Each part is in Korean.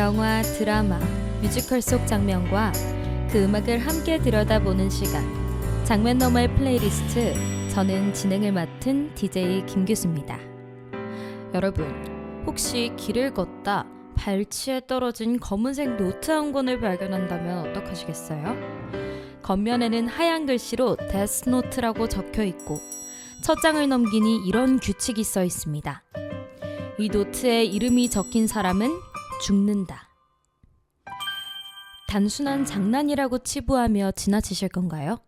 영화, 드라마, 뮤지컬 속 장면과 그 음악을 함께 들여다보는 시간, 장면 너머의 플레이리스트. 저는 진행을 맡은 DJ 김규수입니다. 여러분, 혹시 길을 걷다 발치에 떨어진 검은색 노트 한 권을 발견한다면 어떡하시겠어요? 겉면에는 하얀 글씨로 데스노트라고 적혀 있고 첫 장을 넘기니 이런 규칙이 써 있습니다. 이 노트에 이름이 적힌 사람은 죽는다. 단순한 장난이라고 치부하며 지나치실 건가요?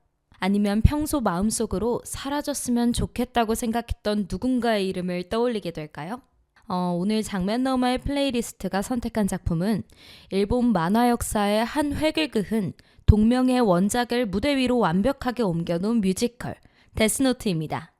아니면 평소 마음속으로 사라졌으면 좋겠다고 생각했던 누군가의 이름을 떠올리게 될까요? 오늘 장면 너머의 플레이리스트가 선택한 작품은 일본 만화 역사의 한 획을 그은 동명의 원작을 무대 위로 완벽하게 옮겨놓은 뮤지컬 데스노트입니다.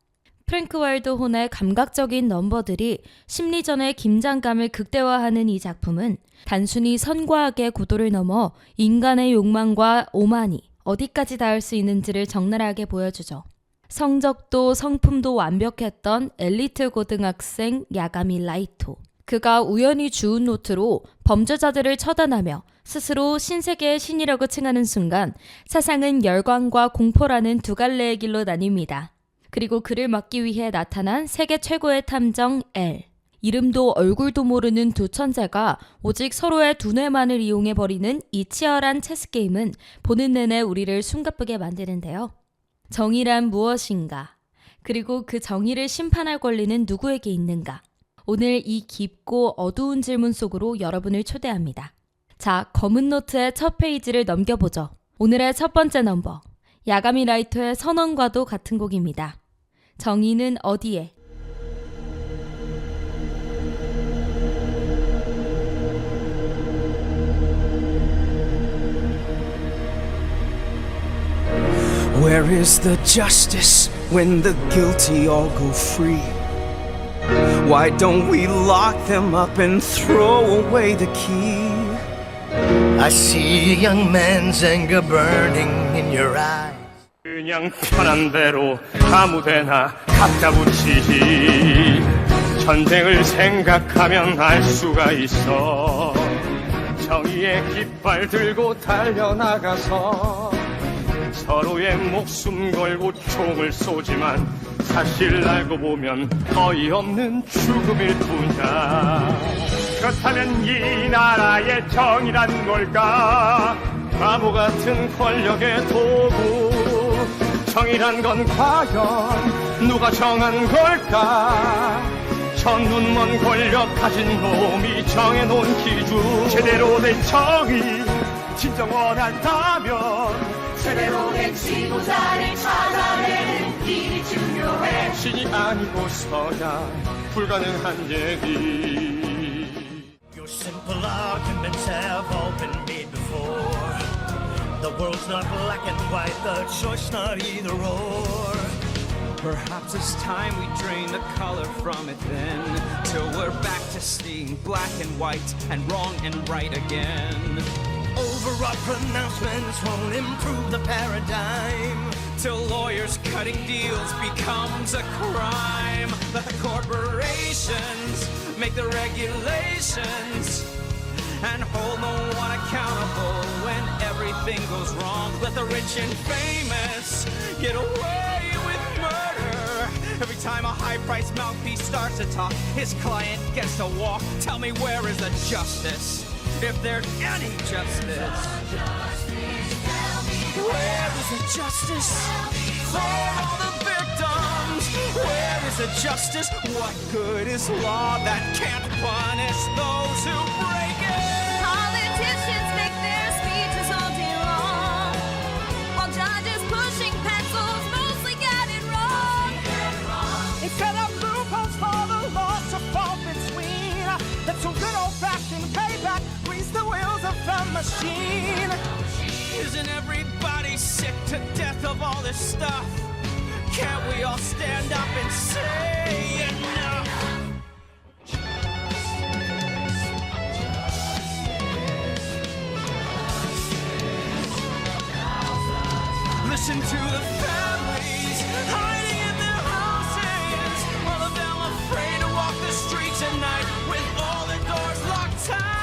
프랭크 와일드 혼의 감각적인 넘버들이 심리전의 긴장감을 극대화하는 이 작품은 단순히 선과 악의 구도를 넘어 인간의 욕망과 오만이 어디까지 닿을 수 있는지를 적나라하게 보여주죠. 성적도 성품도 완벽했던 엘리트 고등학생 야가미 라이토. 그가 우연히 주운 노트로 범죄자들을 처단하며 스스로 신세계의 신이라고 칭하는 순간 세상은 열광과 공포라는 두 갈래의 길로 나뉩니다. 그리고 그를 막기 위해 나타난 세계 최고의 탐정 L. 이름도 얼굴도 모르는 두 천재가 오직 서로의 두뇌만을 이용해버리는 이 치열한 체스게임은 보는 내내 우리를 숨가쁘게 만드는데요. 정의란 무엇인가? 그리고 그 정의를 심판할 권리는 누구에게 있는가? 오늘 이 깊고 어두운 질문 속으로 여러분을 초대합니다. 자, 검은 노트의 첫 페이지를 넘겨보죠. 오늘의 첫 번째 넘버, 야가미 라이토의 선언과도 같은 곡입니다. 정의는 어디에? Where is the justice when the guilty all go free? Why don't we lock them up and throw away the key? I see a young man's anger burning in your eyes. 그냥 편한 대로 아무데나 갖다 붙이지. 전쟁을 생각하면 알 수가 있어. 정의의 깃발 들고 달려나가서 서로의 목숨 걸고 총을 쏘지만 사실 알고 보면 어이없는 죽음일 뿐이야. 그렇다면 이 나라의 정의란 걸까? 바보 같은 권력의 도구. 정의란 건 과연 누가 정한 걸까? 저 눈먼 권력 가진 놈이 정해놓은 기준. 제대로 된 정의 진정 원한다면 제대로 된 지도자를 찾아내는 일이 중요해. 신이 아니고서야 불가능한 얘기. Your simple arguments have all been made before. The world's not black and white, the choice not either or. Perhaps it's time we drain the color from it then, till we're back to seeing black and white and wrong and right again. Overwrought pronouncements won't improve the paradigm. Till lawyers cutting deals becomes a crime. Let the corporations make the regulations and hold no one accountable when everything goes wrong. Let the rich and famous get away with murder. Every time a high-priced mouthpiece starts to talk, his client gets to walk. Tell me, where is the justice? If there's any justice, where is the justice for all the victims? Where is the justice? What good is law that can't punish those who break it? Politicians make their speeches all day long, while judges pushing pencils mostly get it wrong. They set up loopholes for the laws to fall between. That's a good old-fashioned payback. Grease the wheels of the machine. Isn't everybody sick to death of all this stuff? Can't we all stand up and say enough? Listen to the families hiding in their houses, all of them afraid to walk the streets at night with all the doors locked tight.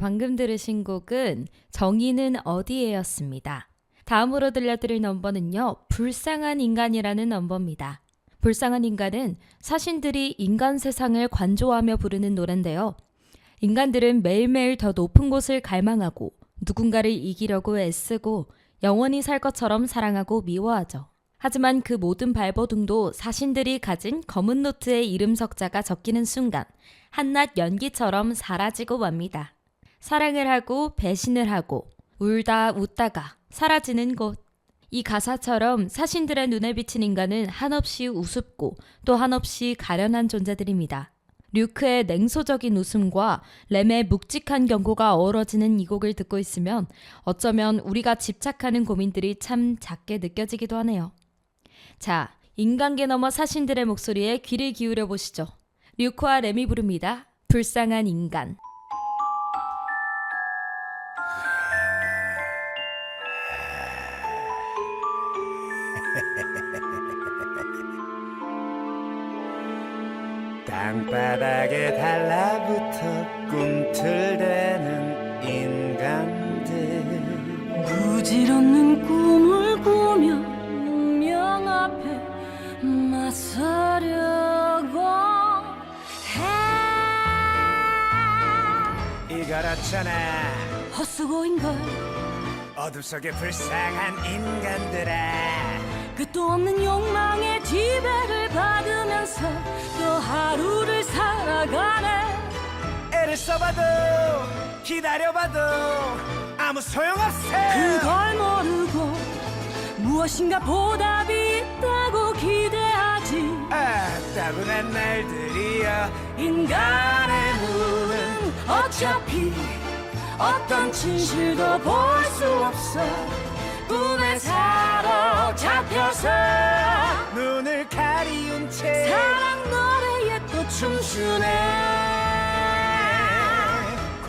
방금 들으신 곡은 정의는 어디에였습니다. 다음으로 들려드릴 넘버는요. 불쌍한 인간이라는 넘버입니다. 불쌍한 인간은 사신들이 인간 세상을 관조하며 부르는 노래인데요. 인간들은 매일매일 더 높은 곳을 갈망하고 누군가를 이기려고 애쓰고 영원히 살 것처럼 사랑하고 미워하죠. 하지만 그 모든 발버둥도 사신들이 가진 검은 노트에 이름 석자가 적히는 순간 한낱 연기처럼 사라지고 맙니다. 사랑을 하고 배신을 하고 울다 웃다가 사라지는 곳. 이 가사처럼 사신들의 눈에 비친 인간은 한없이 우습고 또 한없이 가련한 존재들입니다. 류크의 냉소적인 웃음과 램의 묵직한 경고가 어우러지는 이 곡을 듣고 있으면 어쩌면 우리가 집착하는 고민들이 참 작게 느껴지기도 하네요. 자, 인간계 넘어 사신들의 목소리에 귀를 기울여 보시죠. 류크와 램이 부릅니다. 불쌍한 인간. 땅바닥에 달라붙어 꿈틀대는 인간들 부질없는 꿈을 꾸며 운명 앞에 맞서려고 해. 이거렇잖아 헛수고인걸 어둠 속에 불쌍한 인간들아 끝도 없는 욕망의 지배를 받으면서 또 하루를 살아가네. 애를 써봐도 기다려봐도 아무 소용없어 그걸 모르고 무엇인가 보답이 있다고 기대하지. 따분한 날들이여 인간의 눈은 어차피 어떤 진실도 볼 수 없어. 꿈에 사로잡혀서 눈을 가리운 채 사랑 노래에 또 춤추네.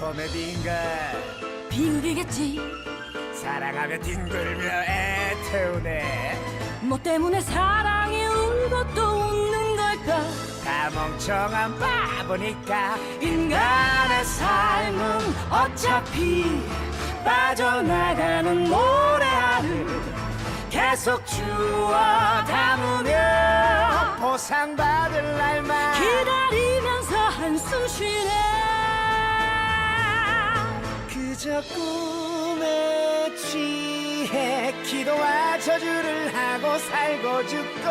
코미디인가 비극이겠지. 사랑하며 뒹굴며 애태우네 뭐 때문에 사랑이 울고 또 웃는 걸까. 다 멍청한 바보니까 인간의 삶은 어차피 빠져나가는 모래알을 계속 주워 담으며 보상받을 날만 기다리면서 한숨 쉬네. 그저 꿈에 취해 기도와 저주를 하고 살고 죽고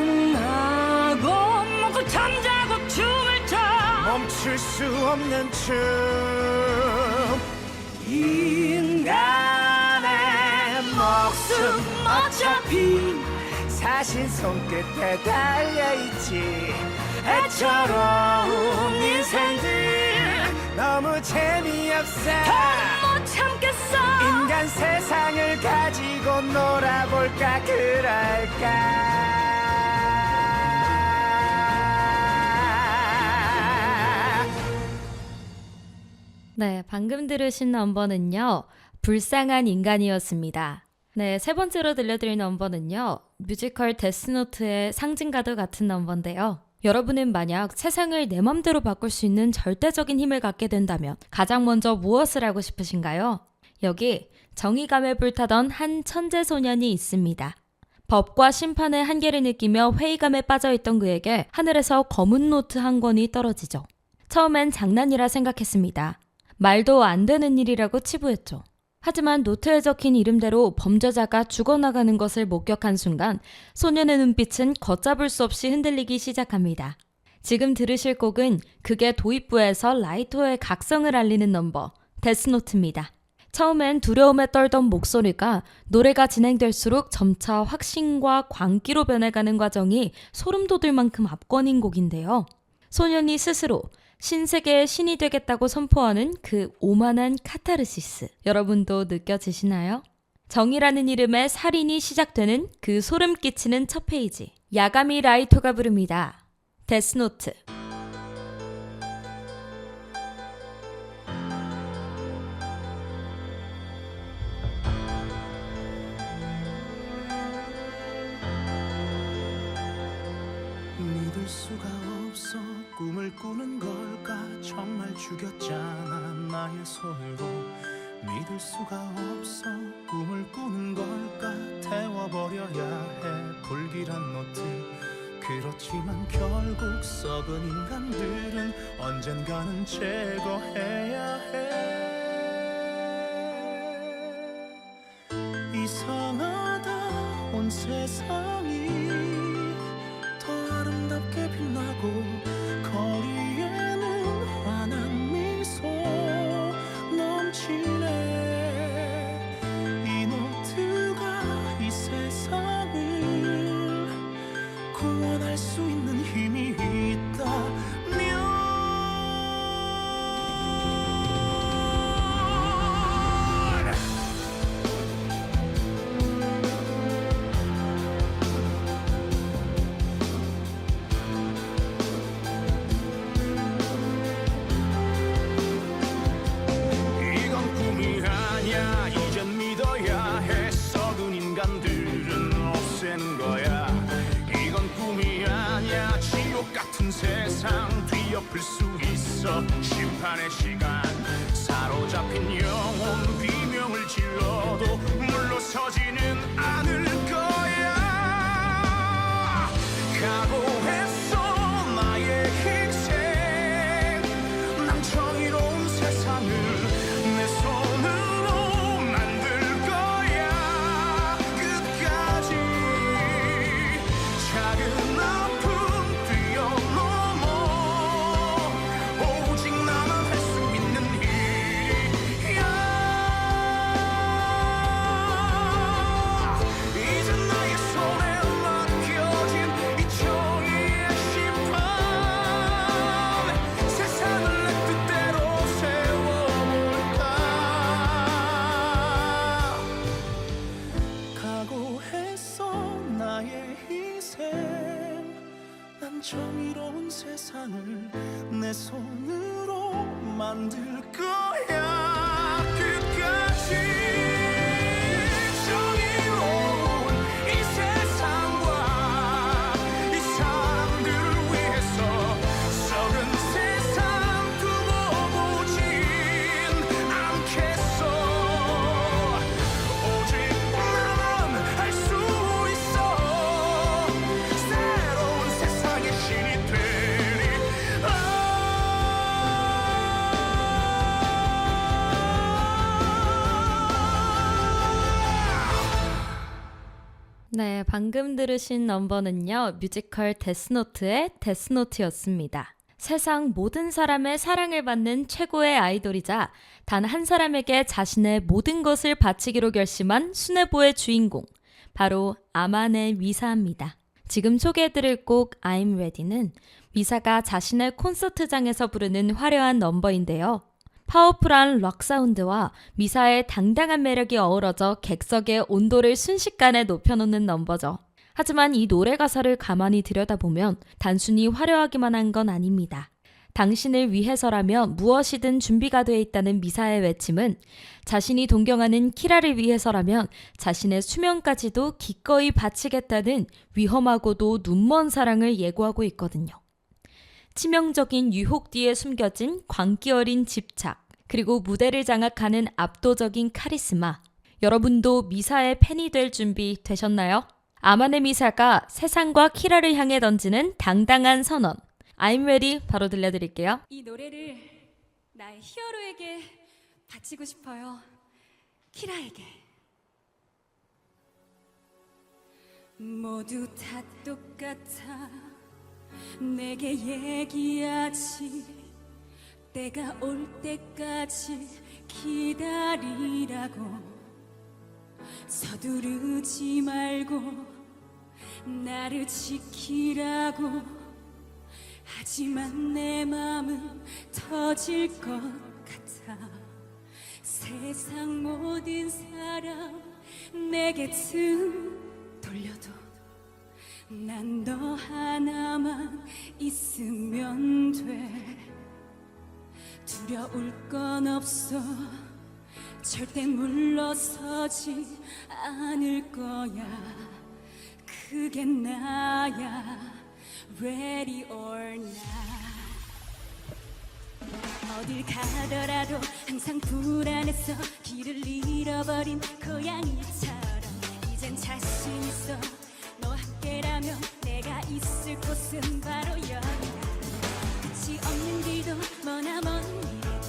사랑하고 먹고 잠자고 춤을 춰 멈출 수 없는 춤 인간의 목숨 어차피 사신 손끝에 달려있지 애처로운 인생들 너무 재미없어 못 참겠어. 인간 세상을 가지고 놀아볼까 그럴까 네, 방금 들으신 넘버는요. 불쌍한 인간이었습니다. 네, 세 번째로 들려드릴 넘버는요. 뮤지컬 데스노트의 상징과도 같은 넘버인데요. 여러분은 만약 세상을 내 맘대로 바꿀 수 있는 절대적인 힘을 갖게 된다면 가장 먼저 무엇을 하고 싶으신가요? 여기 정의감에 불타던 한 천재 소년이 있습니다. 법과 심판의 한계를 느끼며 회의감에 빠져있던 그에게 하늘에서 검은 노트 한 권이 떨어지죠. 처음엔 장난이라 생각했습니다. 말도 안 되는 일이라고 치부했죠. 하지만 노트에 적힌 이름대로 범죄자가 죽어나가는 것을 목격한 순간 소년의 눈빛은 걷잡을 수 없이 흔들리기 시작합니다. 지금 들으실 곡은 극의 도입부에서 라이토의 각성을 알리는 넘버 데스노트입니다. 처음엔 두려움에 떨던 목소리가 노래가 진행될수록 점차 확신과 광기로 변해가는 과정이 소름 돋을 만큼 압권인 곡인데요. 소년이 스스로 신세계의 신이 되겠다고 선포하는 그 오만한 카타르시스. 여러분도 느껴지시나요? 정의라는 이름의 살인이 시작되는 그 소름 끼치는 첫 페이지. 야가미 라이토가 부릅니다. 데스노트. 믿을 수가 없어 꿈을 꾸는 걸까 정말 죽였잖아 나의 손으로 믿을 수가 없어 꿈을 꾸는 걸까 태워버려야 해 불길한 노트 그렇지만 결국 썩은 인간들은 언젠가는 제거해야 해 이상하다 온 세상이 더 아름답게 빛나고 거리에는 환한 미소 넘치네 이 노트가 이 세상을 구원할 수 있는 힘이 있다면 이건 꿈이 아니야 이젠 믿어야 해 썩은 인간들은 없애는 거야 이건 꿈이 아니야 지옥 같은 세상 뒤엎을 수 있어 심판의 시간 사로잡힌 영혼 비명을 질러도 물러서지는 않을 거야 각오했어 나의 희생 난 정의로운 세상을 내 손으로 만들 거야 끝까지 작은 아픔 뛰어넘어 오직 나만 할 수 있는 일이야 이제 나의 손에 맡겨진 이 정의의 심판 세상을 내 뜻대로 세워볼까 각오했어 나의 희생 난 정의로운 세상을 내 손으로 만들 거야 끝까지 정의로운 이 세상과 이 사람들을 위해서 썩은 세상 두고 보진 않겠어 오직 나만 할 수 있어 새로운 세상의 신이 되리 네, 방금 들으신 넘버는요, 뮤지컬 데스노트의 데스노트였습니다. 세상 모든 사람의 사랑을 받는 최고의 아이돌이자 단 한 사람에게 자신의 모든 것을 바치기로 결심한 수뇌보의 주인공, 바로 아만의 미사입니다. 지금 소개해드릴 곡 I'm Ready는 미사가 자신의 콘서트장에서 부르는 화려한 넘버인데요. 파워풀한 록 사운드와 미사의 당당한 매력이 어우러져 객석의 온도를 순식간에 높여놓는 넘버죠. 하지만 이 노래 가사를 가만히 들여다보면 단순히 화려하기만 한 건 아닙니다. 당신을 위해서라면 무엇이든 준비가 돼 있다는 미사의 외침은 자신이 동경하는 키라를 위해서라면 자신의 수명까지도 기꺼이 바치겠다는 위험하고도 눈먼 사랑을 예고하고 있거든요. 치명적인 유혹 뒤에 숨겨진 광기 어린 집착, 그리고 무대를 장악하는 압도적인 카리스마. 여러분도 미사의 팬이 될 준비 되셨나요? 아만의 미사가 세상과 키라를 향해 던지는 당당한 선언. I'm ready 바로 들려드릴게요. 이 노래를 나의 히어로에게 바치고 싶어요. 키라에게. 모두 다 똑같아. 내게 얘기하지. 때가 올 때까지 기다리라고. 서두르지 말고 나를 지키라고. 하지만 내 맘은 터질 것 같아. 세상 모든 사람 내게 등 돌려도 난 너 하나만 있으면 돼. 두려울 건 없어. 절대 물러서지 않을 거야. 그게 나야. Ready or not. 어딜 가더라도 항상 불안했어. 길을 잃어버린 고양이처럼 이젠 자신 있어. 너와 함께라면 내가 있을 곳은 바로 여기다. 끝이 없는 길도 머나먼 길에도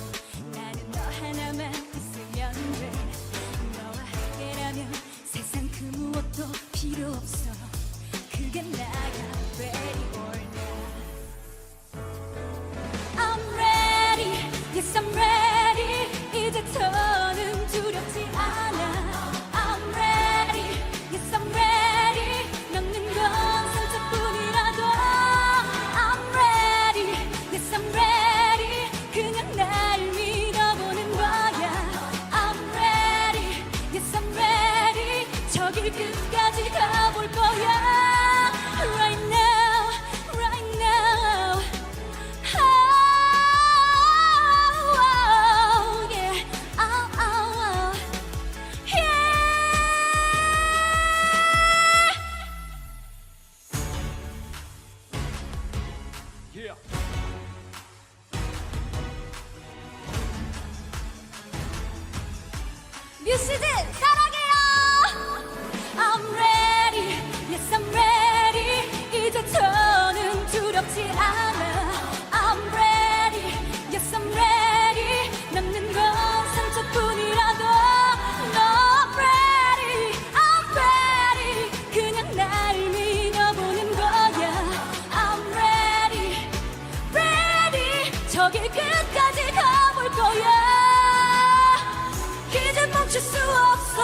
나는 너 하나만 있으면 돼. 너와 함께라면 세상 그 무엇도 필요 없어. 그게 나야 ready or not. I'm ready, yes I'm ready. 이제 더는 두렵지 않아. I'm ready, yes I'm ready. 넘는 건 상처뿐이라도 I'm ready, yes I'm ready. 그냥 날 믿어보는 거야. I'm ready, yes I'm ready. 저 길 끝까지 가볼 거야. Right now, right now. Oh, yeah. Oh, yeah. 뮤시즌 사랑해요. I'm ready, yes I'm ready. 이제 더는 두렵지 않아. I'm ready, yes I'm ready. 남는 건 상처뿐이라도 No, I'm ready, I'm ready. 그냥 날 믿어보는 거야. I'm ready, ready. 저 길 끝까지 가볼 거야. 이제 멈출 수 없어.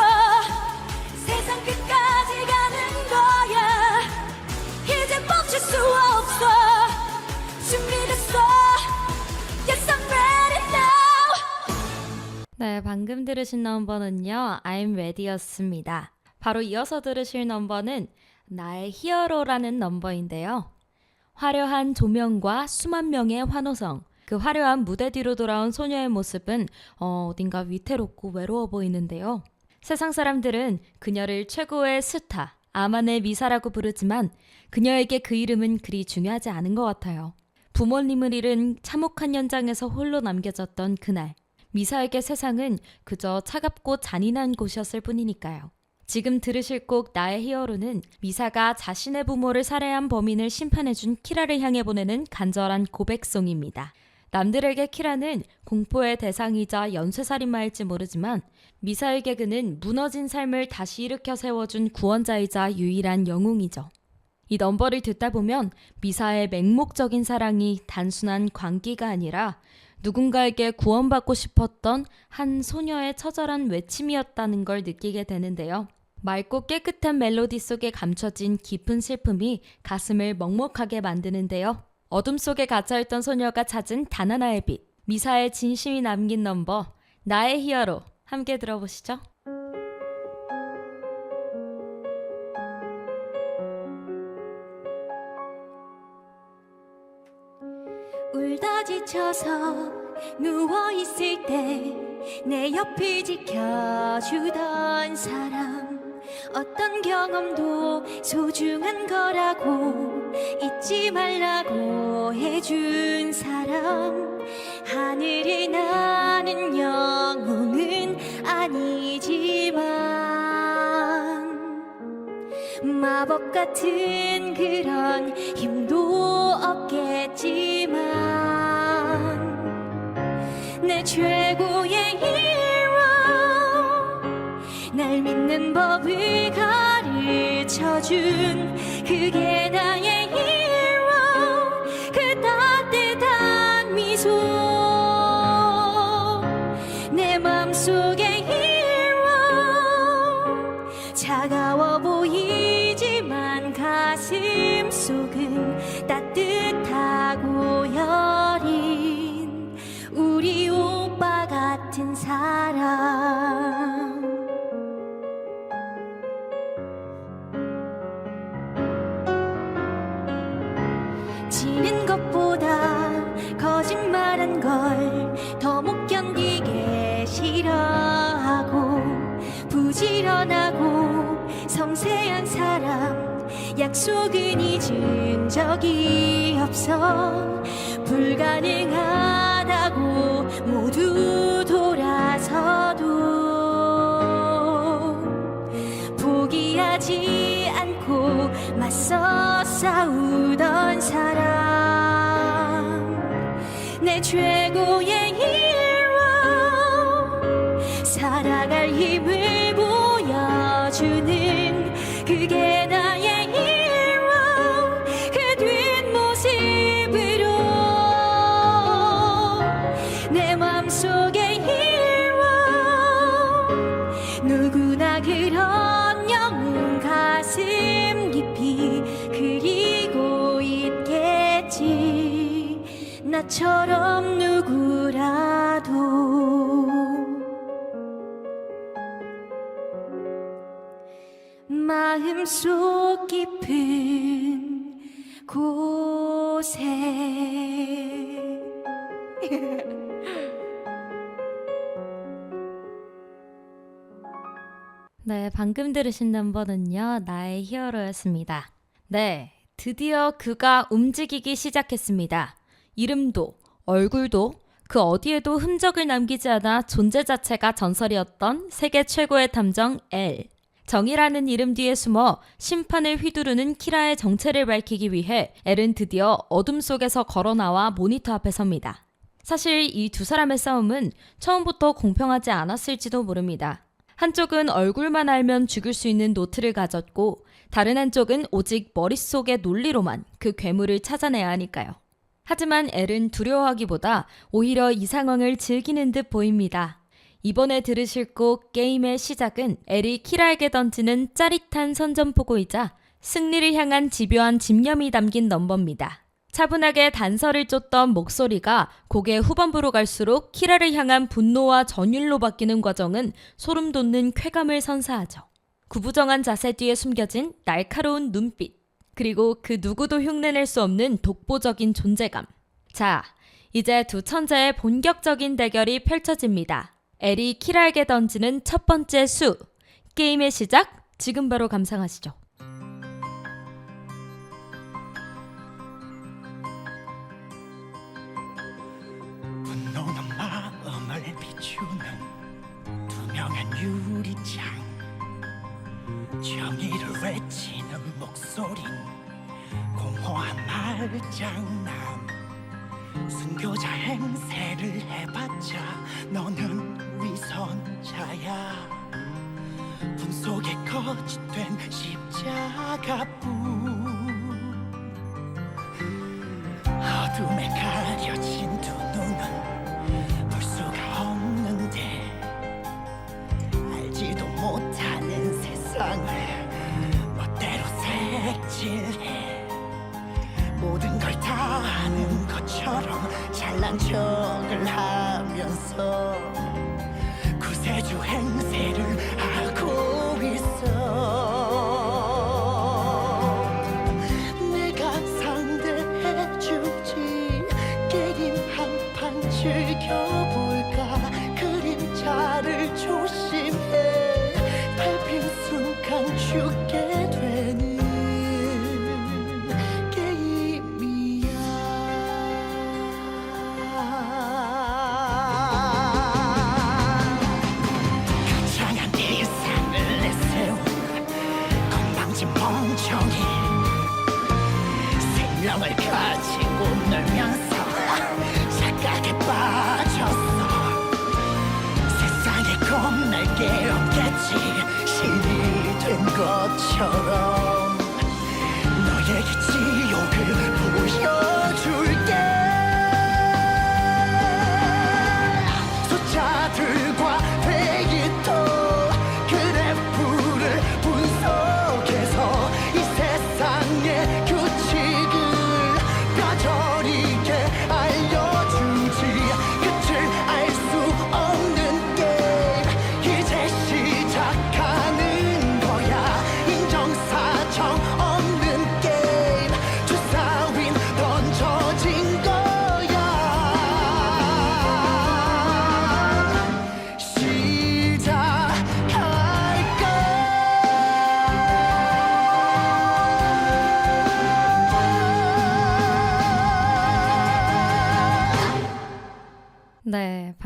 세상 끝까지 가는 거야. 이제 멈출 수 없어. 준비됐어. Yes, I'm ready now. 네, 방금 들으신 넘버는요, I'm Ready였습니다. 바로 이어서 들으실 넘버는 나의 히어로라는 넘버인데요. 화려한 조명과 수만 명의 환호성, 그 화려한 무대 뒤로 돌아온 소녀의 모습은 어딘가 위태롭고 외로워 보이는데요. 세상 사람들은 그녀를 최고의 스타, 아만의 미사라고 부르지만 그녀에게 그 이름은 그리 중요하지 않은 것 같아요. 부모님을 잃은 참혹한 현장에서 홀로 남겨졌던 그날, 미사에게 세상은 그저 차갑고 잔인한 곳이었을 뿐이니까요. 지금 들으실 곡 나의 히어로는 미사가 자신의 부모를 살해한 범인을 심판해준 키라를 향해 보내는 간절한 고백송입니다. 남들에게 키라는 공포의 대상이자 연쇄살인마일지 모르지만 미사에게 그는 무너진 삶을 다시 일으켜 세워준 구원자이자 유일한 영웅이죠. 이 넘버를 듣다 보면 미사의 맹목적인 사랑이 단순한 광기가 아니라 누군가에게 구원받고 싶었던 한 소녀의 처절한 외침이었다는 걸 느끼게 되는데요. 맑고 깨끗한 멜로디 속에 감춰진 깊은 슬픔이 가슴을 먹먹하게 만드는데요. 어둠 속에 갇혀있던 소녀가 찾은 단 하나의 빛, 미사의 진심이 남긴 넘버, 나의 히어로, 함께 들어보시죠. 울다 지쳐서 누워있을 때 내 옆을 지켜주던 사람, 어떤 경험도 소중한 거라고 잊지 말라고 해준 사람, 하늘을 나는 영웅은 아니지만 마법 같은 그런 힘도 없겠지만 내 최고의 히어로, 날 믿는 법을 가르쳐준 그게 나의 히어로, 그 따뜻한 미소, 내 맘속의 히어로, 차가워 보이지만 가슴 속은 따뜻하고 여린 우리 오빠 같은 사람. 지는 것보다 거짓말한 걸 더 못 견디게 싫어하고, 부지런하고 섬세한 사람 약속은 잊은 적이 없어. 불가능하다고 모두 돌아서도 포기하지 않고 맞서 싸우던 사람 내 최고의 히로 살아갈 힘을 보여주는 그게 나의 히로 그 뒷모습으로 내 맘속의 히로 누구나 그런 영웅 가슴 깊이 그리고 있겠지 나처럼 누구라도 마음속 깊은 곳에 네, 방금 들으신 넘버는요, 나의 히어로였습니다. 네, 드디어 그가 움직이기 시작했습니다. 이름도, 얼굴도, 그 어디에도 흔적을 남기지 않아 존재 자체가 전설이었던 세계 최고의 탐정 L. 정이라는 이름 뒤에 숨어 심판을 휘두르는 키라의 정체를 밝히기 위해 L은 드디어 어둠 속에서 걸어나와 모니터 앞에 섭니다. 사실 이 두 사람의 싸움은 처음부터 공평하지 않았을지도 모릅니다. 한쪽은 얼굴만 알면 죽일 수 있는 노트를 가졌고 다른 한쪽은 오직 머릿속의 논리로만 그 괴물을 찾아내야 하니까요. 하지만 L은 두려워하기보다 오히려 이 상황을 즐기는 듯 보입니다. 이번에 들으실 곡 게임의 시작은 L이 키라에게 던지는 짜릿한 선전포고이자 승리를 향한 집요한 집념이 담긴 넘버입니다. 차분하게 단서를 쫓던 목소리가 곡의 후반부로 갈수록 키라를 향한 분노와 전율로 바뀌는 과정은 소름 돋는 쾌감을 선사하죠. 구부정한 자세 뒤에 숨겨진 날카로운 눈빛, 그리고 그 누구도 흉내낼 수 없는 독보적인 존재감. 자, 이제 두 천재의 본격적인 대결이 펼쳐집니다. L이 키라에게 던지는 첫 번째 수, 게임의 시작, 지금 바로 감상하시죠. 분노는 마음을 비추는 투명한 유리창 정의를 외치는 목소린 공허한 말장난 순교자 행세를 해봤자 너는 위선자야 분 속에 거짓된 십자가뿐 어둠에 가려진 두 눈은 볼 수가 없는데 알지도 못하는 세상을 멋대로 색칠해 모든 걸 다 아는 것처럼 잘난 척을 하면서 구세주 행세를 하고 있어 내가 상대해주지 게임 한 판 즐겨볼까 그림자를 조심해 밟힌 순간 죽게 되는 거창한 예상을 내세운 건방진 멍청이 생명을 가지고 놀면서 착각에 빠졌어 세상에 겁날 게 없겠지 신이 된 것처럼 너에게 지옥을 보여줄게 숫자들과 회의도 그래프를 분석해서 이 세상의 규칙을 뼈저리게 알려주지 끝을 알 수 없는 게임 이제 시작하는 거야 인정사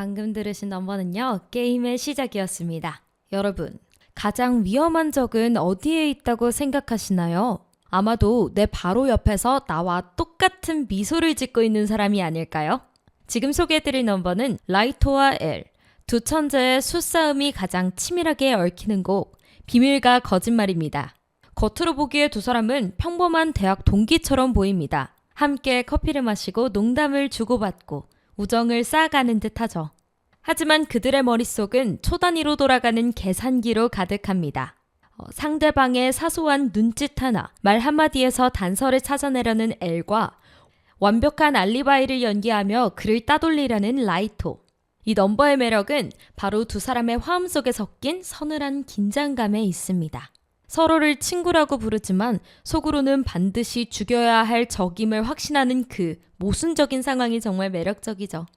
방금 들으신 넘버는요, 게임의 시작이었습니다. 여러분, 가장 위험한 적은 어디에 있다고 생각하시나요? 아마도 내 바로 옆에서 나와 똑같은 미소를 짓고 있는 사람이 아닐까요? 지금 소개해드릴 넘버는 라이토와 엘, 두 천재의 수싸움이 가장 치밀하게 얽히는 곡 비밀과 거짓말입니다. 겉으로 보기에 두 사람은 평범한 대학 동기처럼 보입니다. 함께 커피를 마시고 농담을 주고받고 우정을 쌓아가는 듯하죠. 하지만 그들의 머릿속은 초단위로 돌아가는 계산기로 가득합니다. 상대방의 사소한 눈짓 하나, 말 한마디에서 단서를 찾아내려는 엘과 완벽한 알리바이를 연기하며 그를 따돌리려는 라이토. 이 넘버의 매력은 바로 두 사람의 화음 속에 섞인 서늘한 긴장감에 있습니다. 서로를 친구라고 부르지만 속으로는 반드시 죽여야 할 적임을 확신하는 그 모순적인 상황이 정말 매력적이죠.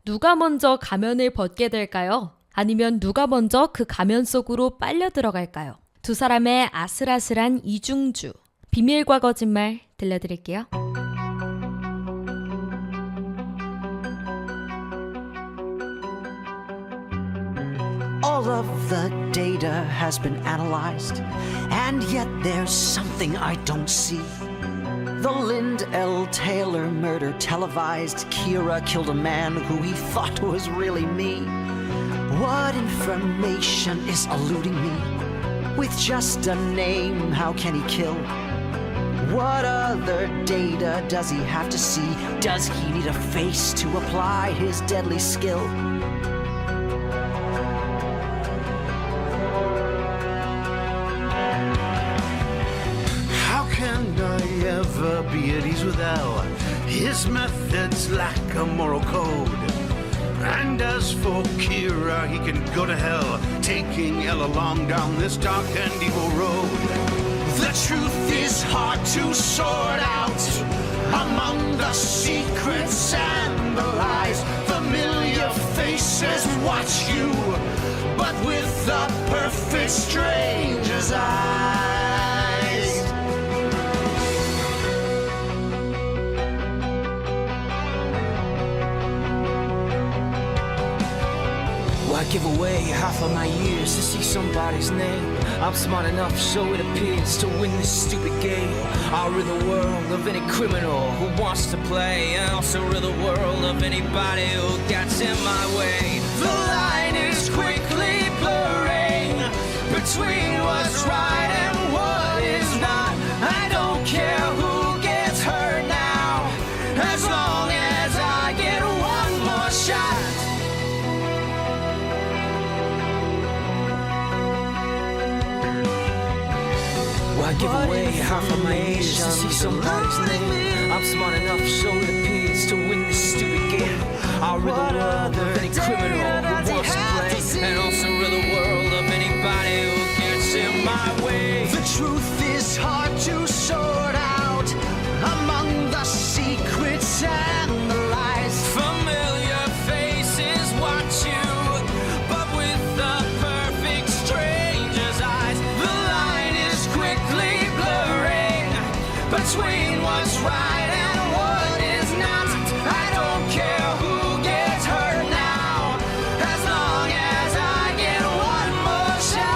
누가 먼저 가면을 벗게 될까요? 아니면 누가 먼저 그 가면 속으로 빨려 들어갈까요? 두 사람의 아슬아슬한 이중주, 비밀과 거짓말 들려드릴게요. All of the data has been analyzed, and yet there's something I don't see. The Lind L. Taylor murder televised. Kira killed a man who he thought was really me. What information is eluding me? With just a name, how can he kill? What other data does he have to see? Does he need a face to apply his deadly skill? How can I ever be at ease with L? His methods lack a moral code. And as for Kira, he can go to hell, taking L along down this dark and evil road. The truth is hard to sort out among the secrets and the lies. Familiar faces watch you, but with the perfect stranger's eyes. Why give away half of my years to see somebody's name? I'm smart enough, so it appears, to win this stupid game. I'll rid the world of any criminal who wants to play, and also rid the world of anybody who gets in my way. The line is quickly blurring between what's right and what is not. I don't care who gets hurt now, as long as I get one more shot. Why give away half of my years to see somebody's name? I'm smart enough, so it appears, to win this stupid game. I'll rid the world of any criminal who wants to play, and also rid the world of anybody who gets in my way. The truth is hard to sort out among the secrets and the lies. Familiar faces watch you, but with the perfect stranger's eyes. The line is quickly blurring between what's right and what is not. I don't care who gets hurt now, as long as I get one more shot.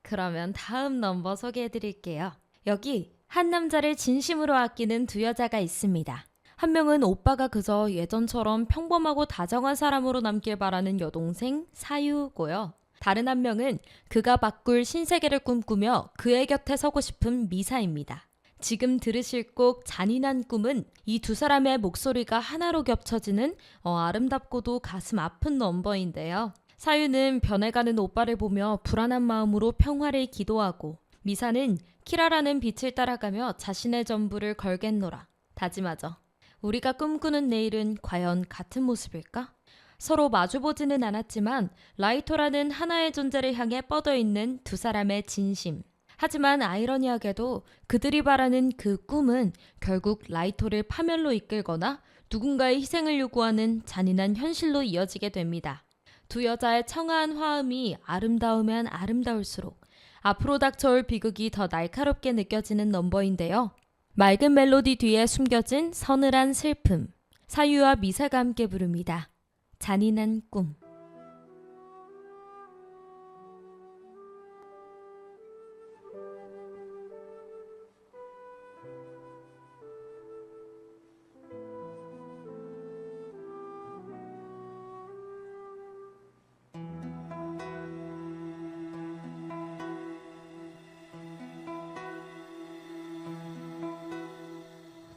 그러면 다음 넘버 소개해드릴게요. 여기 한 남자를 진심으로 아끼는 두 여자가 있습니다. 한 명은 오빠가 그저 예전처럼 평범하고 다정한 사람으로 남길 바라는 여동생 사유고요. 다른 한 명은 그가 바꿀 신세계를 꿈꾸며 그의 곁에 서고 싶은 미사입니다. 지금 들으실 곡 잔인한 꿈은 이 두 사람의 목소리가 하나로 겹쳐지는 아름답고도 가슴 아픈 넘버인데요. 사유는 변해가는 오빠를 보며 불안한 마음으로 평화를 기도하고, 미사는 키라라는 빛을 따라가며 자신의 전부를 걸겠노라 다짐하죠. 우리가 꿈꾸는 내일은 과연 같은 모습일까? 서로 마주보지는 않았지만 라이토라는 하나의 존재를 향해 뻗어있는 두 사람의 진심. 하지만 아이러니하게도 그들이 바라는 그 꿈은 결국 라이토를 파멸로 이끌거나 누군가의 희생을 요구하는 잔인한 현실로 이어지게 됩니다. 두 여자의 청아한 화음이 아름다우면 아름다울수록 앞으로 닥쳐올 비극이 더 날카롭게 느껴지는 넘버인데요. 맑은 멜로디 뒤에 숨겨진 서늘한 슬픔. 사유와 미사가 함께 부릅니다. 잔인한 꿈.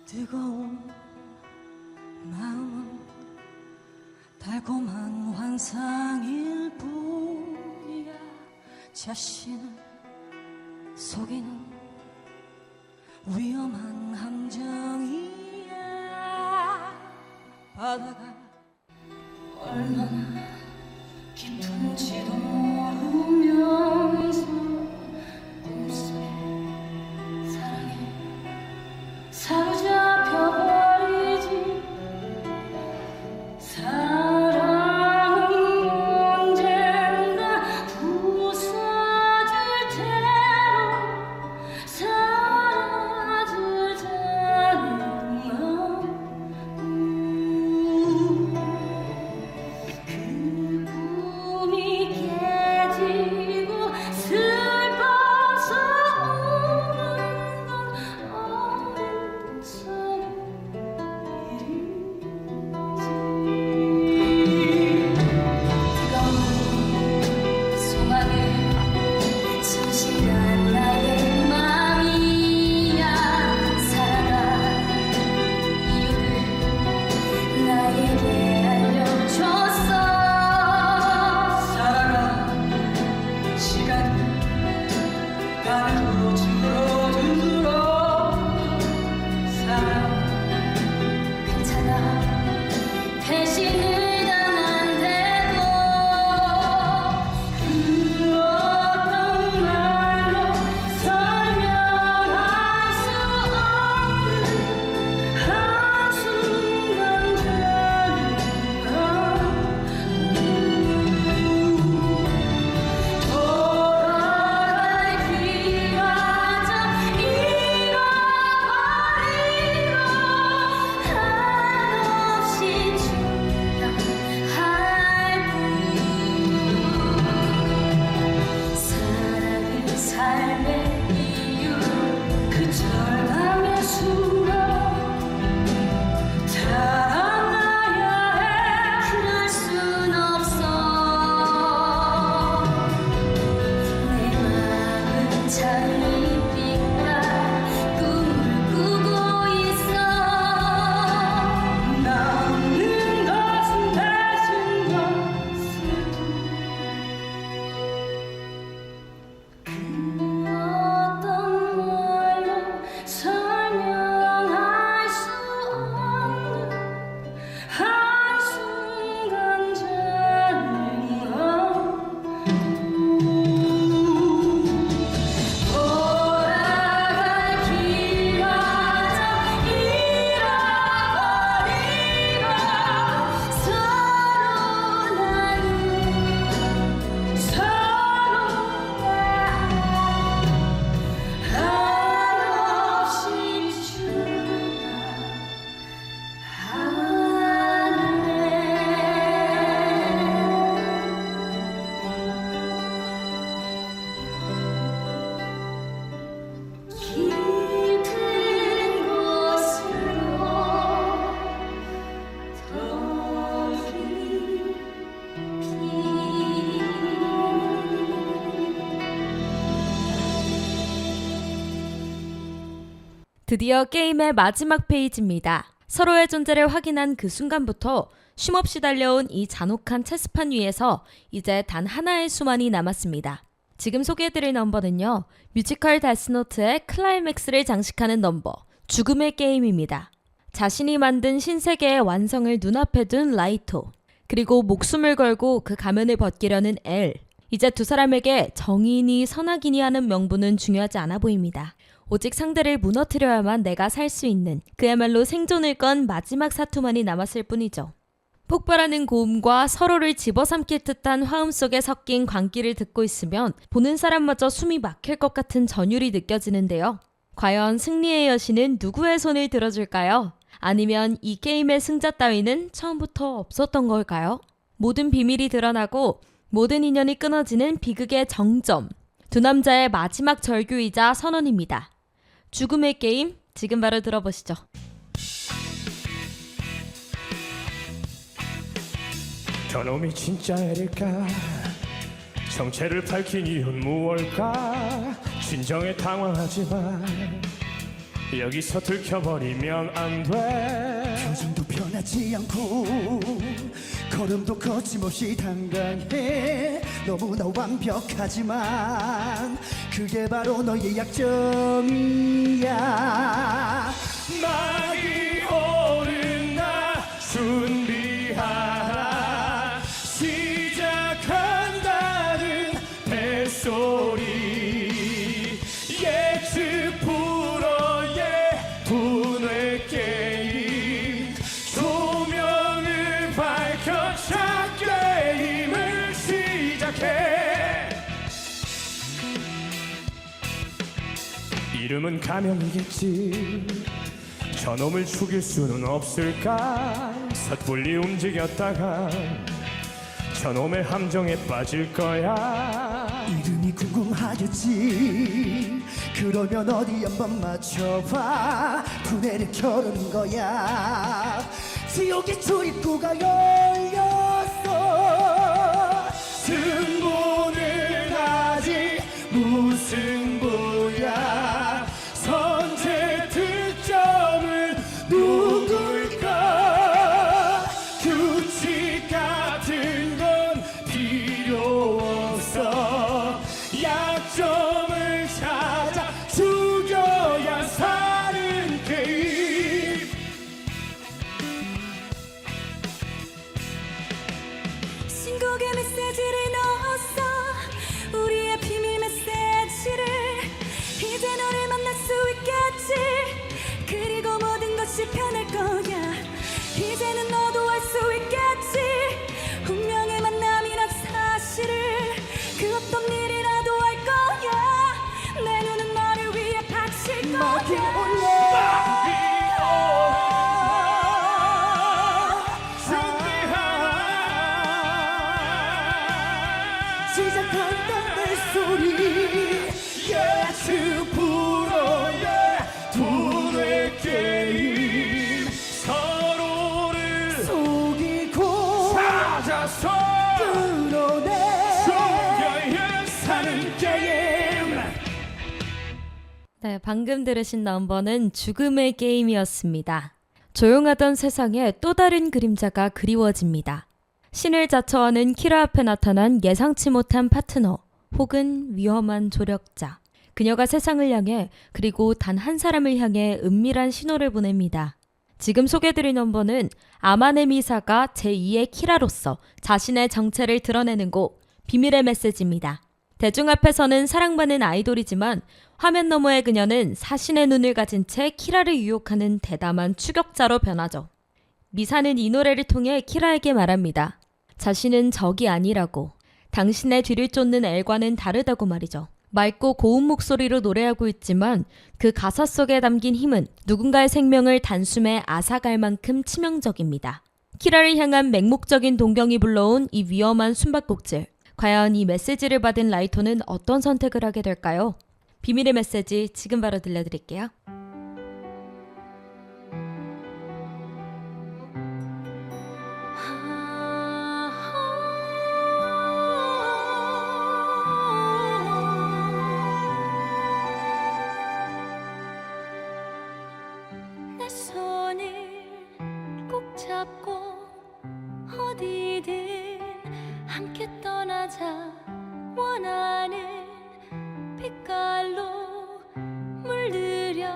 뜨거운 마음은 달콤한 환상일 뿐이야. 자신을 속이는 위험한 함정이야. 바다가 얼마나 깊은지도 모르면서 꿈속에 사랑해 사로잡혀버리지. 사랑은 언젠가 부서질 테고 사라질 테는 그 꿈이 깨지고 슬퍼서 우는 건 언제나 뜨거운 소망을 진실한 나의 마음이야. 살아갈 이유를 나에게 알려줬어. 살아가 시간이 가늘고 줄어들어. 살아 괜찮아 배신을 당한데도 그 어떤 말로 설명할 수 없는 한순간 돌아갈 기마저 잃어버리고 한없이 충격할 뿐. 사랑은 삶의 이유 그 절망의 순간 달아나야 해. 그럴 순 없어. 내 마음은 장밋빛과 꿈을 꾸고 있어. 남는 것은 배신과 슬픔. 그 어떤 말로 설명할 수 없는 한순간 잔인함. 돌아갈 길마저 잃어버리고 서로 나는 서로가 한없이 깊은 곳으로 더 깊이. 드디어 게임의 마지막 페이지입니다. 서로의 존재를 확인한 그 순간부터 쉼없이 달려온 이 잔혹한 체스판 위에서 이제 단 하나의 수만이 남았습니다. 지금 소개해드릴 넘버는요. 뮤지컬 데스노트의 클라이맥스를 장식하는 넘버, 죽음의 게임입니다. 자신이 만든 신세계의 완성을 눈앞에 둔 라이토, 그리고 목숨을 걸고 그 가면을 벗기려는 엘. 이제 두 사람에게 정의니 선악이니 하는 명분은 중요하지 않아 보입니다. 오직 상대를 무너뜨려야만 내가 살 수 있는 그야말로 생존을 건 마지막 사투만이 남았을 뿐이죠. 폭발하는 고음과 서로를 집어삼킬 듯한 화음 속에 섞인 광기를 듣고 있으면 보는 사람마저 숨이 막힐 것 같은 전율이 느껴지는데요. 과연 승리의 여신은 누구의 손을 들어줄까요? 아니면 이 게임의 승자 따위는 처음부터 없었던 걸까요? 모든 비밀이 드러나고 모든 인연이 끊어지는 비극의 정점. 두 남자의 마지막 절규이자 선언입니다. 죽음의 게임, 지금 바로 들어보시죠. 저놈이 진짜 애릴까? 정체를 밝힌 이유는 무엇일까? 진정에 당황하지만 여기서 들켜버리면 안 돼. 표정도 변하지 않고 걸음도 거침없이 당당해. 너무나 완벽하지만 그게 바로 너의 약점이야. 막이 오른 나 준비하라. 시작한다는 뱃소리. 예측 불어의 분의 게임. 조명을 밝혀차 게임을 시작해. 이름은 가명이겠지. 저놈을 죽일 수는 없을까? 섣불리 움직였다가 저놈의 함정에 빠질 거야. 이름이 궁금하겠지. 그러면 어디 한번 맞춰봐. 분해를 켜는 거야. 지옥의 출입구가 열렸어. 승부는 아직 무승부야. 선제 득점은 누굴까? 규칙 같은 건 필요 없어. 약점을 찾아 죽여야 사는 게임. 신곡에 메시지를 넣었어. 우리의 비밀 메시지를. 이제 너를 만날 수 있겠지. 그리고 모든 것이 변할 거야. 이제는 너도 알 수 있겠지. 운명의 만남이란 사실을. 그 어떤 일이라도 할 거야. 내 눈은 너를 위해 바칠 막이 거야. 올라. 시작한다는 소리. 예측 불어의 분의 게임. 서로를 속이고 찾아서 끌어내. 속여야 사는 게임. 네, 방금 들으신 넘버는 죽음의 게임이었습니다. 조용하던 세상에 또 다른 그림자가 그리워집니다. 신을 자처하는 키라 앞에 나타난 예상치 못한 파트너 혹은 위험한 조력자. 그녀가 세상을 향해 그리고 단 한 사람을 향해 은밀한 신호를 보냅니다. 지금 소개드린 넘버는 아마네 미사가 제2의 키라로서 자신의 정체를 드러내는 곡 비밀의 메시지입니다. 대중 앞에서는 사랑받는 아이돌이지만 화면 너머의 그녀는 사신의 눈을 가진 채 키라를 유혹하는 대담한 추격자로 변하죠. 미사는 이 노래를 통해 키라에게 말합니다. 자신은 적이 아니라고. 당신의 뒤를 쫓는 엘과는 다르다고 말이죠. 맑고 고운 목소리로 노래하고 있지만 그 가사 속에 담긴 힘은 누군가의 생명을 단숨에 앗아갈 만큼 치명적입니다. 키라를 향한 맹목적인 동경이 불러온 이 위험한 숨바꼭질. 과연 이 메시지를 받은 라이토는 어떤 선택을 하게 될까요? 비밀의 메시지 지금 바로 들려드릴게요. 내 손을 꼭 잡고 어디든 함께 떠나자. 원하는 빛깔로 물들여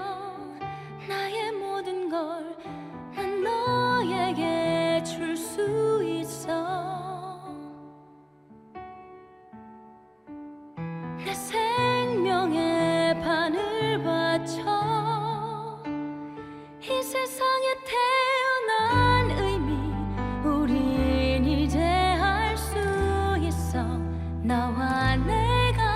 나의 모든 걸 난 너에게 줄 수 있어. 내 생명의 반을 바쳐 이 세상에 태어난 의미 우린 이제 알 수 있어. 나와 내가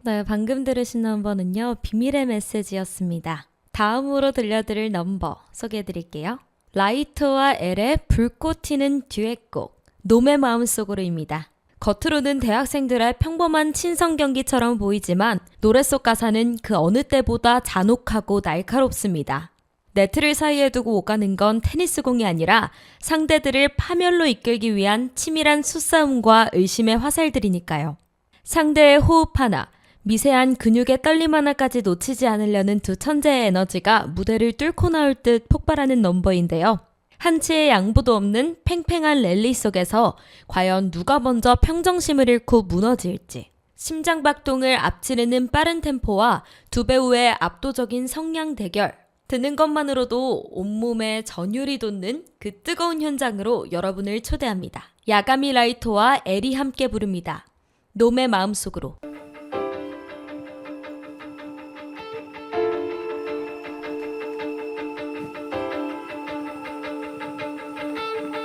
네, 방금 들으신 넘버는요, 비밀의 메시지였습니다. 다음으로 들려드릴 넘버 소개해드릴게요. 라이터와 엘의 불꽃 튀는 듀엣곡, 놈의 마음속으로입니다. 겉으로는 대학생들의 평범한 친선 경기처럼 보이지만 노래 속 가사는 그 어느 때보다 잔혹하고 날카롭습니다. 네트를 사이에 두고 오가는 건 테니스공이 아니라 상대들을 파멸로 이끌기 위한 치밀한 수싸움과 의심의 화살들이니까요. 상대의 호흡 하나, 미세한 근육의 떨림 하나까지 놓치지 않으려는 두 천재의 에너지가 무대를 뚫고 나올 듯 폭발하는 넘버인데요. 한치의 양보도 없는 팽팽한 랠리 속에서 과연 누가 먼저 평정심을 잃고 무너질지, 심장박동을 앞지르는 빠른 템포와 두 배우의 압도적인 성량 대결, 듣는 것만으로도 온몸에 전율이 돋는 그 뜨거운 현장으로 여러분을 초대합니다. 야가미 라이토와 엘이 함께 부릅니다. 놈의 마음속으로.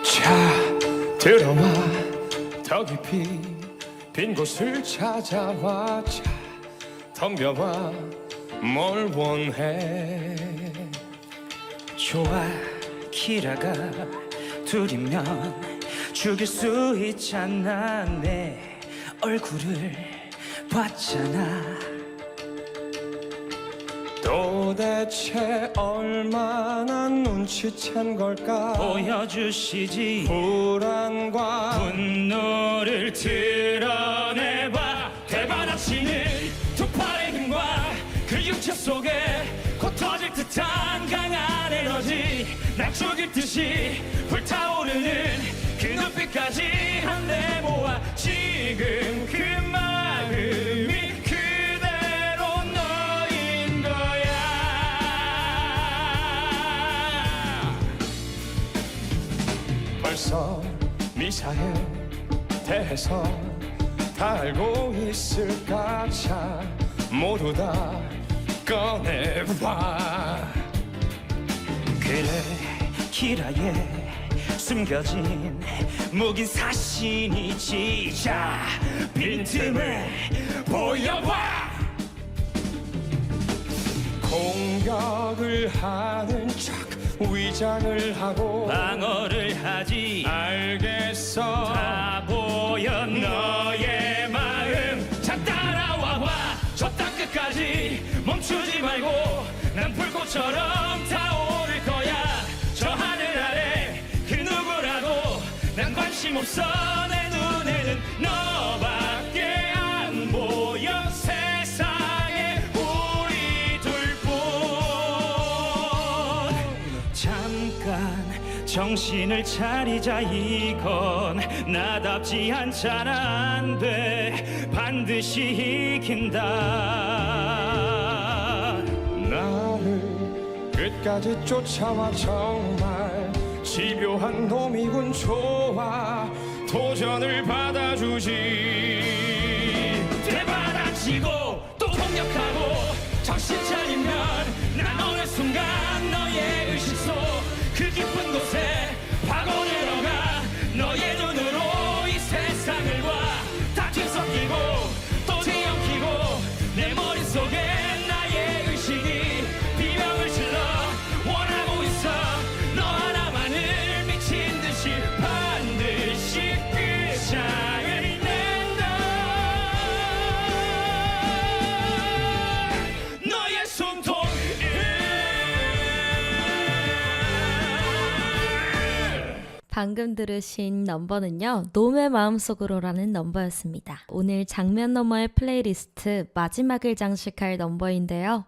자, 들어와 더 깊이 빈 곳을 찾아와. 자, 덤벼봐 뭘 원해. 좋아 키라가 둘이면 죽일 수 있잖아. 내 얼굴을 봤잖아. 도대체 얼마나 눈치챈 걸까. 보여주시지 불안과 분노를 드러내봐. 대받아치는 두 팔의 힘과 그 육체 속에 곧 터질 듯한 강한 에너지. 날 죽일 듯이 불타오르는 그 눈빛까지 한데 모아. 지금 그 마음이 그대로 너인 거야. 벌써 미사에 대해서 다 알고 있을까. 자, 모두 다 꺼내봐. 그래 키라에 숨겨진 묵인 사신이지. 자, 빈틈을 보여봐. 공격을 하는 척 위장을 하고 방어를 하지. 알겠어. 다 보여 너의 마음. 자, 따라와봐. 저 땅 끝까지 멈추지 말고. 난 불꽃처럼 타오를 거야. 저 하늘 아래 그 누구라도 난 관심 없어. 내 눈에는 너밖에 안 보여. 세상에 우리 둘뿐. 잠깐 정신을 차리자. 이건 나답지 않잖아. 안 돼. 반드시 이긴다. 나를 끝까지 쫓아와. 정말 집요한 놈이군. 좋아, 도전을 받아주지. 되받아치고 또 공격하고. 정신 차리면 난 어느 순간 너의 의식 속 그 깊은 곳에 파고들어가. 너의 눈으로 이 세상을 봐. 다 뒤섞이고 또 뒤엉키고. 내 머릿속에 나의 의식이 비명을 질러 원하고 있어. 너 하나만을 미친 듯이 반드시 끝장을 낸다. 너의 숨통을. 방금 들으신 넘버는요, 놈의 마음속으로라는 넘버였습니다. 오늘 장면 너머의 플레이리스트 마지막을 장식할 넘버인데요.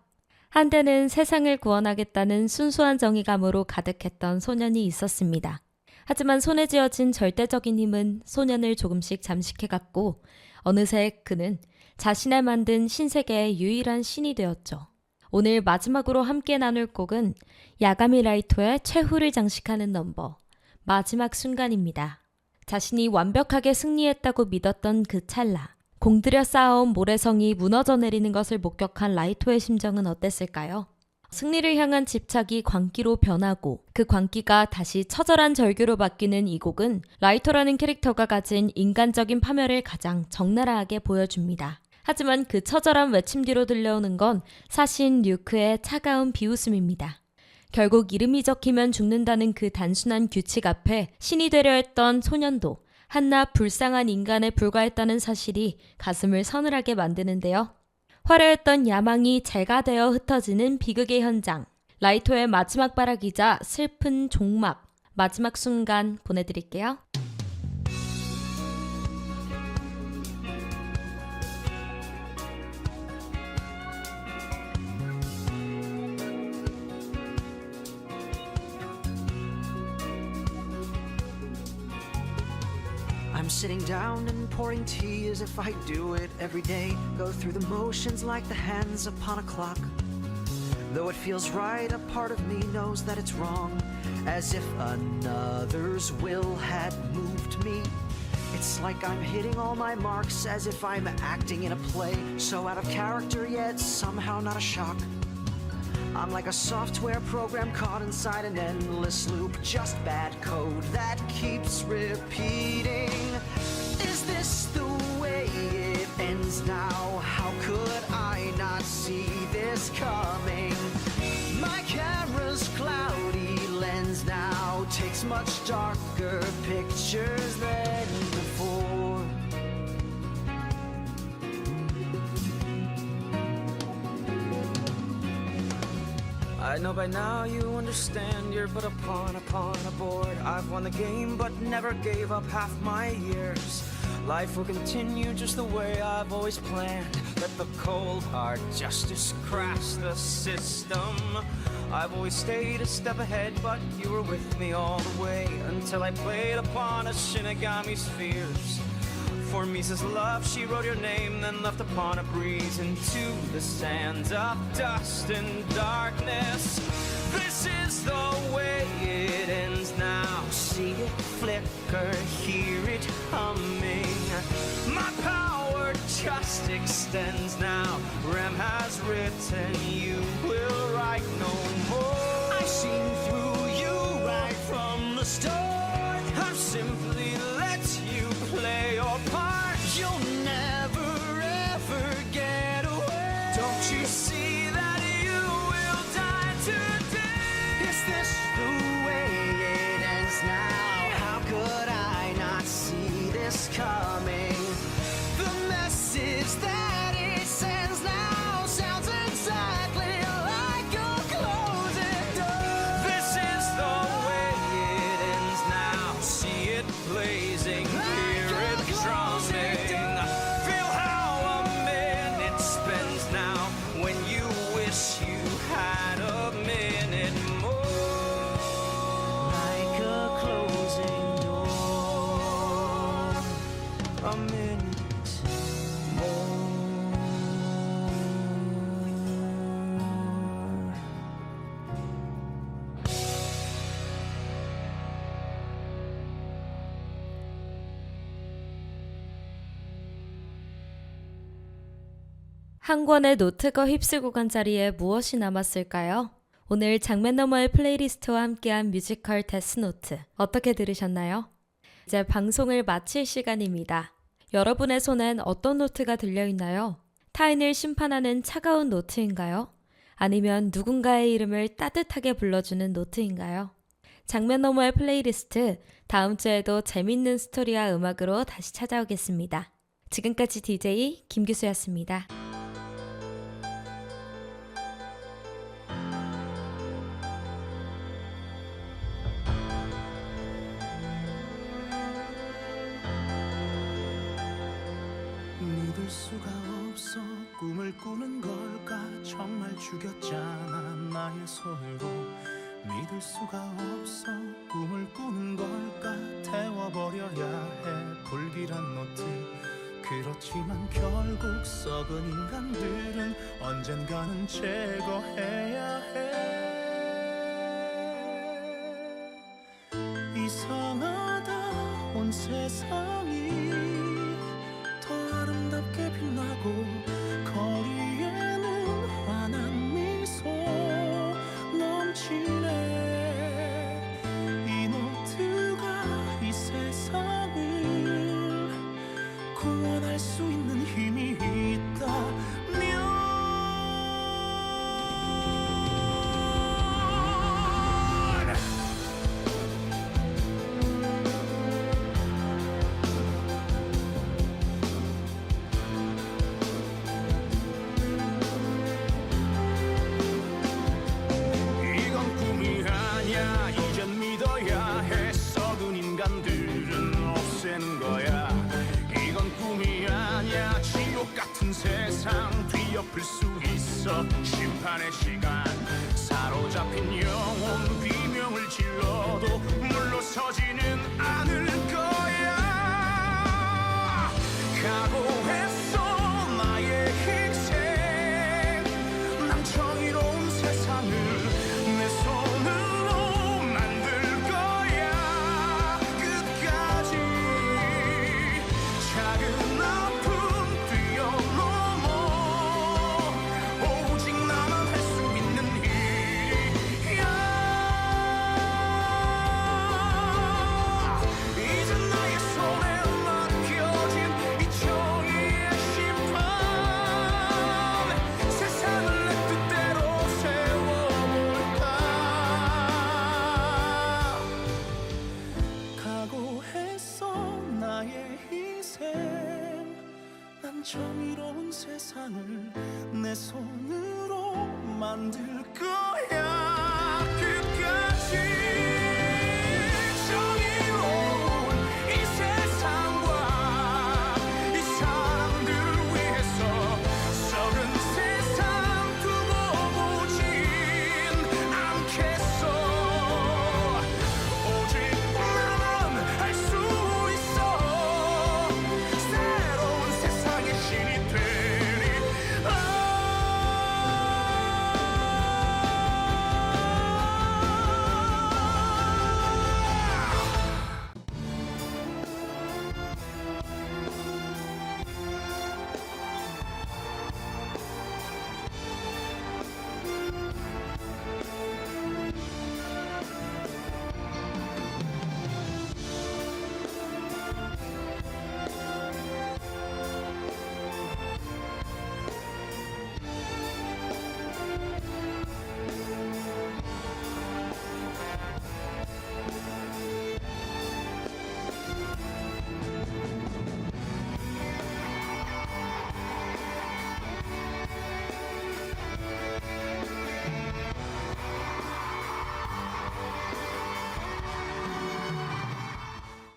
한때는 세상을 구원하겠다는 순수한 정의감으로 가득했던 소년이 있었습니다. 하지만 손에 쥐어진 절대적인 힘은 소년을 조금씩 잠식해갔고 어느새 그는 자신을 만든 신세계의 유일한 신이 되었죠. 오늘 마지막으로 함께 나눌 곡은 야가미 라이토의 최후를 장식하는 넘버, 마지막 순간입니다. 자신이 완벽하게 승리했다고 믿었던 그 찰나, 공들여 쌓아온 모래성이 무너져 내리는 것을 목격한 라이토의 심정은 어땠을까요? 승리를 향한 집착이 광기로 변하고 그 광기가 다시 처절한 절규로 바뀌는 이 곡은 라이토라는 캐릭터가 가진 인간적인 파멸을 가장 적나라하게 보여줍니다. 하지만 그 처절한 외침 뒤로 들려오는 건 사신 류크의 차가운 비웃음입니다. 결국 이름이 적히면 죽는다는 그 단순한 규칙 앞에 신이 되려 했던 소년도 한낱 불쌍한 인간에 불과했다는 사실이 가슴을 서늘하게 만드는데요. 화려했던 야망이 재가 되어 흩어지는 비극의 현장. 라이토의 마지막 발악이자 슬픈 종막. 마지막 순간 보내드릴게요. I'm sitting down and pouring tea as if I do it every day. Go through the motions like the hands upon a clock. Though it feels right, a part of me knows that it's wrong. As if another's will had moved me. It's like I'm hitting all my marks, as if I'm acting in a play. So out of character, yet somehow not a shock. I'm like a software program caught inside an endless loop. Just bad code that keeps repeating. Is this the way it ends now? How could I not see this coming? My camera's cloudy lens now takes much darker pictures than before. I know by now you understand you're but a pawn upon a board. I've won the game but never gave up half my years. Life will continue just the way I've always planned. Let the cold hard justice crash the system. I've always stayed a step ahead, but you were with me all the way until I played upon a Shinigami's fears. For Misa's love, she wrote your name, then left upon a breeze into the sands of dust and darkness. This is the way it ends now. See it flicker, hear it humming. My power just extends now. Rem has written, you will write no more. I've seen through you right from the start. I've simply let you play your part. You'll never ever get away. Don't you see that you will die today? Is this the way it ends now? How could I not see this coming? The message that it sends now sounds exactly like a closing door. This is the way it ends now. See it blazing, hear it drumming. Feel how a minute spends now when you wish you had a minute more. Like a closing door. A minute more. 한 권의 노트가 휩쓸고 간 자리에 무엇이 남았을까요? 오늘 장면 너머의 플레이리스트와 함께한 뮤지컬 데스노트 어떻게 들으셨나요? 이제 방송을 마칠 시간입니다. 여러분의 손엔 어떤 노트가 들려있나요? 타인을 심판하는 차가운 노트인가요? 아니면 누군가의 이름을 따뜻하게 불러주는 노트인가요? 장면 너머의 플레이리스트 다음 주에도 재밌는 스토리와 음악으로 다시 찾아오겠습니다. 지금까지 DJ 김규수였습니다. 믿을 수가 없어 꿈을 꾸는 걸까 정말 죽였잖아 나의 솔고 믿을 수가 없어 꿈을 꾸는 걸까 태워버려야 해 불길한 노트 그렇지만 결국 썩은 인간들은 언젠가는 제거해야 해 이상하다 온 세상이 더 아름답게 빛나고 거리에는 환한 미소 넘치네 이 노트가 이 세상을 구원할 수 있는 힘이 있다 인간들은 없애는 거야. 이건 꿈이 아니야. 지옥 같은 세상 뒤엎을 수 있어. 심판의 시간. 사로잡힌 영혼 비명을 질러도 물러서지는 않을 거야. 각오했어 나의 희생. 난 정의로운 세상을 내 손으로 만들 거야. 끝까지 작은 아픔 뛰어넘어 오직 나만 할 수 있는 일이야. 이제 나의 손에 맡겨진 이 정의의 심판. 세상을 내 뜻대로 세워볼까. 각오했어 나의 희생. 난 정의로운 세상을 내 손으로 만들 거야. 끝까지